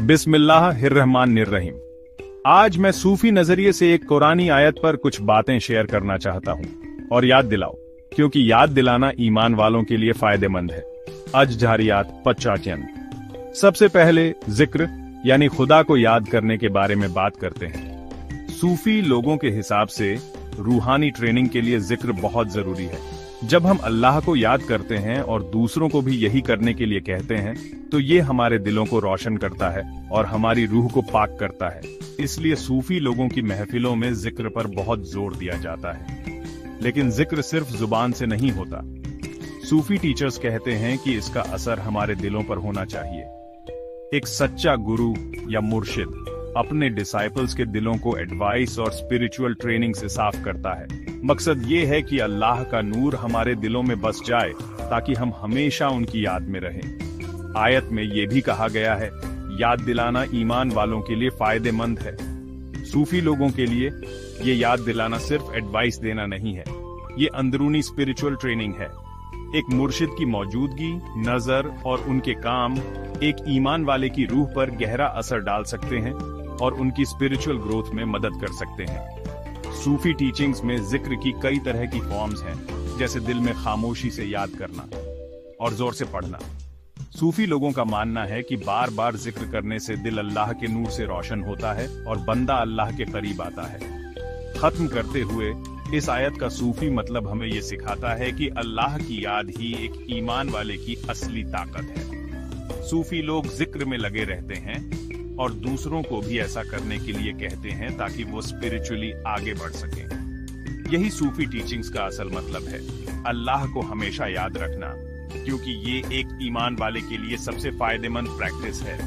बिस्मिल्लाहिर्रहमानिर्रहीम। आज मैं सूफी नजरिए से एक कुरानी आयत पर कुछ बातें शेयर करना चाहता हूँ और याद दिलाओ, क्योंकि याद दिलाना ईमान वालों के लिए फायदेमंद है। अज-जारियात 55। सबसे पहले जिक्र यानी खुदा को याद करने के बारे में बात करते हैं। सूफी लोगों के हिसाब से रूहानी ट्रेनिंग के लिए जिक्र बहुत जरूरी है। जब हम अल्लाह को याद करते हैं और दूसरों को भी यही करने के लिए कहते हैं, तो ये हमारे दिलों को रोशन करता है और हमारी रूह को पाक करता है। इसलिए सूफी लोगों की महफिलों में जिक्र पर बहुत जोर दिया जाता है। लेकिन जिक्र सिर्फ जुबान से नहीं होता। सूफी टीचर्स कहते हैं कि इसका असर हमारे दिलों पर होना चाहिए। एक सच्चा गुरु या मुर्शिद अपने डिसाइपल्स के दिलों को एडवाइस और स्पिरिचुअल ट्रेनिंग से साफ करता है। मकसद ये है कि अल्लाह का नूर हमारे दिलों में बस जाए ताकि हम हमेशा उनकी याद में रहें। आयत में ये भी कहा गया है, याद दिलाना ईमान वालों के लिए फायदेमंद है। सूफी लोगों के लिए ये याद दिलाना सिर्फ एडवाइस देना नहीं है, ये अंदरूनी स्पिरिचुअल ट्रेनिंग है। एक मुर्शिद की मौजूदगी, नजर और उनके काम एक ईमान वाले की रूह पर गहरा असर डाल सकते हैं और उनकी स्पिरिचुअल ग्रोथ में मदद कर सकते हैं। सूफी टीचिंग्स में जिक्र की कई तरह की फॉर्म्स हैं, जैसे दिल में खामोशी से याद करना और जोर से पढ़ना। सूफी लोगों का मानना है कि बार बार जिक्र करने से दिल अल्लाह के नूर से रोशन होता है और बंदा अल्लाह के करीब आता है। खत्म करते हुए इस आयत का सूफी मतलब हमें ये सिखाता है कि अल्लाह की याद ही एक ईमान वाले की असली ताकत है। सूफी लोग जिक्र में लगे रहते हैं और दूसरों को भी ऐसा करने के लिए कहते हैं ताकि वो स्पिरिचुअली आगे बढ़ सकें। यही सूफी टीचिंग्स का असल मतलब है, अल्लाह को हमेशा याद रखना, क्योंकि ये एक ईमान वाले के लिए सबसे फायदेमंद प्रैक्टिस है।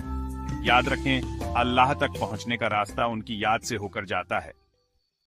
याद रखें, अल्लाह तक पहुंचने का रास्ता उनकी याद से होकर जाता है।